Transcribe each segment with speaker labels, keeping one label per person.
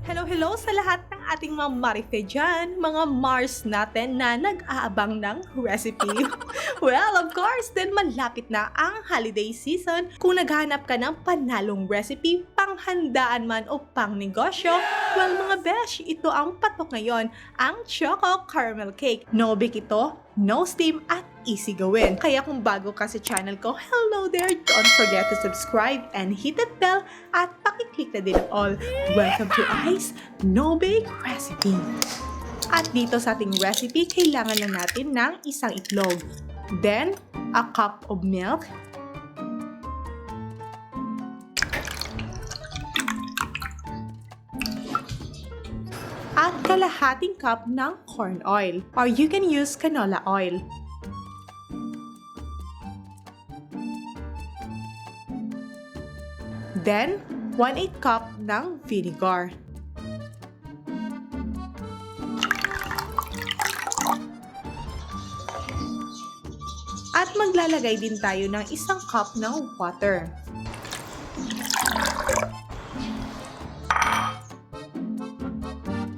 Speaker 1: Hello sa lahat ng ating mga marife dyan, mga Mars natin na nag-aabang ng recipe. Well, of course, then malapit na ang holiday season. Kung naghahanap ka ng panalong recipe, panghandaan man o pang negosyo, well mga besh, ito ang patok ngayon, ang Choco Caramel Cake. No bake ito, no steam at easy gawin. Kaya kung bago ka sa channel ko, hello there! Don't forget to subscribe and hit that bell at pakiclick na din ang all. Welcome to Ice No Bake Recipe. At dito sa ating recipe, kailangan lang natin ng isang itlog. Then, a cup of milk. At kalahating cup ng corn oil, or you can use canola oil. Then, 1/8 cup ng vinegar. At maglalagay din tayo ng isang cup ng water.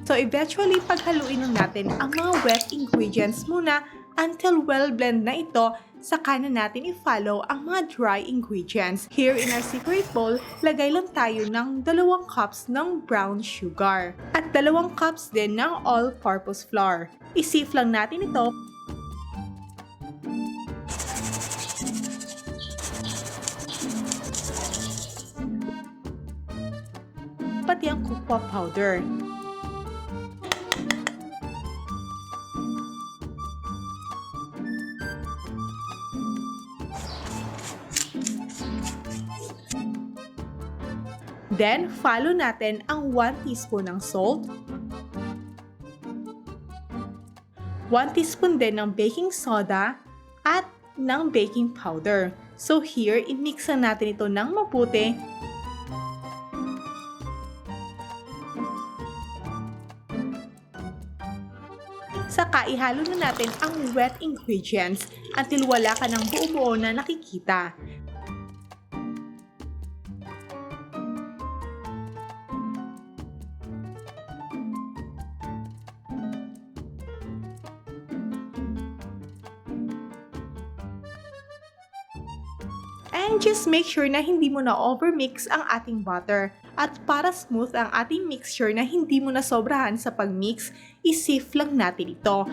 Speaker 1: So eventually, paghaluin lang natin ang mga wet ingredients muna until well blend na ito, saka na natin i-follow ang mga dry ingredients. Here in our secret bowl, lagay lang tayo ng 2 cups ng brown sugar at 2 cups din ng all-purpose flour. I-sieve lang natin ito. Pati ang cocoa powder. Then, follow natin ang 1 teaspoon ng salt, 1 teaspoon din ng baking soda, at ng baking powder. So here, i-mix natin ito ng mabuti. Saka ihalo na natin ang wet ingredients until wala ka ng buo-buo na nakikita. And just make sure na hindi mo na overmix ang ating butter. At para smooth ang ating mixture na hindi mo na sobrahan sa pagmix, i-sieve lang natin ito.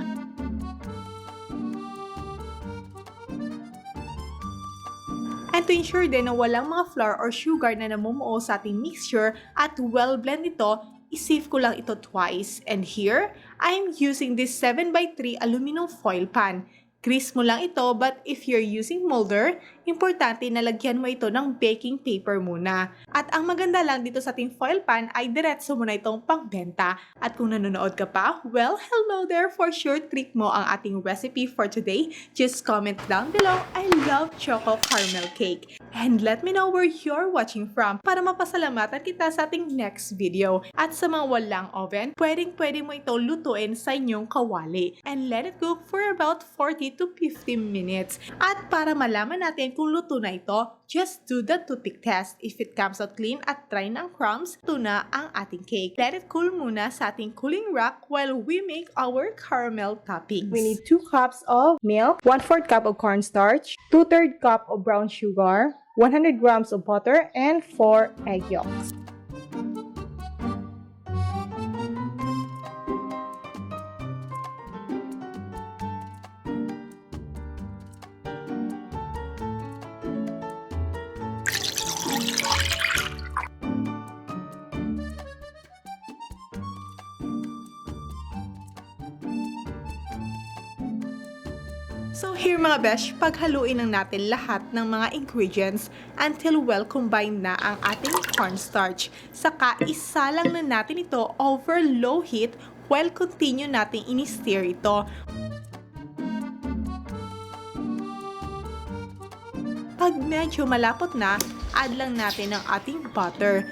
Speaker 1: And to ensure din na walang mga flour or sugar na namumuo sa ating mixture at well blend ito, i-sieve ko lang ito twice. And here, I'm using this 7x3 aluminum foil pan. Grease mo lang ito, but if you're using molder, importante na lagyan mo ito ng baking paper muna. At ang maganda lang dito sa ating foil pan ay diretso mo na itong pangbenta. At kung nanonood ka pa, well, hello there! For sure, treat mo ang ating recipe for today. Just comment down below, I love Choco Caramel Cake. And let me know where you're watching from para mapasalamatan kita sa ating next video. At sa mga walang oven, pwede mo ito lutuin sa inyong kawali. And let it cook for about 40 to 50 minutes. At para malaman natin kung luto na ito, just do the toothpick test. If it comes out clean at dry ng crumbs, ito na ang ating cake. Let it cool muna sa ating cooling rack while we make our caramel toppings.
Speaker 2: We need 2 cups of milk, 1/4 cup of cornstarch, 2/3 cup of brown sugar, 100 grams of butter, and 4 egg yolks.
Speaker 1: So here mga besh, paghaluin lang natin lahat ng mga ingredients until well combined na ang ating cornstarch. Saka isa lang na natin ito over low heat while continue natin in-stir ito. Pag medyo malapot na, add lang natin ang ating butter.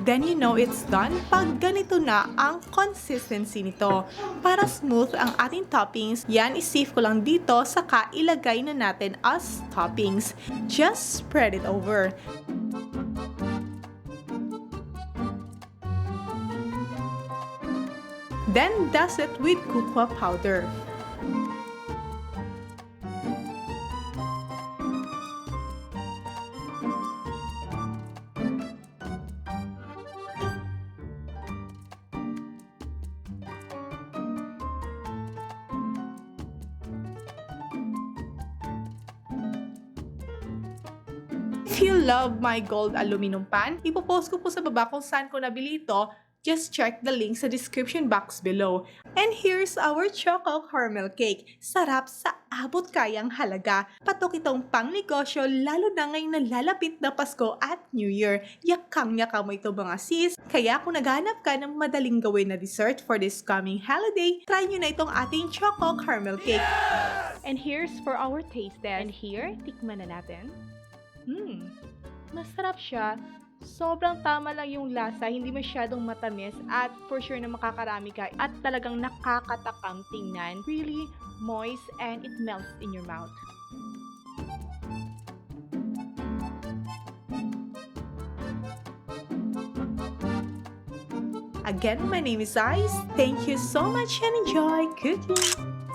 Speaker 1: then you know it's done pag ganito na ang consistency nito. Para smooth ang ating toppings, yan isave ko lang dito saka ilagay na natin as toppings. Just spread it over. Then dust it with cocoa powder. If you love my gold aluminum pan, ipopost ko po sa baba kung saan ko nabili ito. Just check the link sa description box below. And here's our choco caramel cake. Sarap sa abot kayang halaga. Patok itong pangnegosyo lalo na ngayong nalalapit na Pasko at New Year. Yakang-yaka mo ito mga sis. Kaya kung naghanap ka ng madaling gawin na dessert for this coming holiday, try nyo na itong ating choco caramel cake.
Speaker 2: And here's for our taste test. And here, tikman na natin. Masarap siya. Sobrang tama lang yung lasa, hindi masyadong matamis at for sure na makakarami ka at talagang nakakatakam tingnan. Really moist and it melts in your mouth.
Speaker 1: Again, my name is Ice. Thank you so much and enjoy cooking!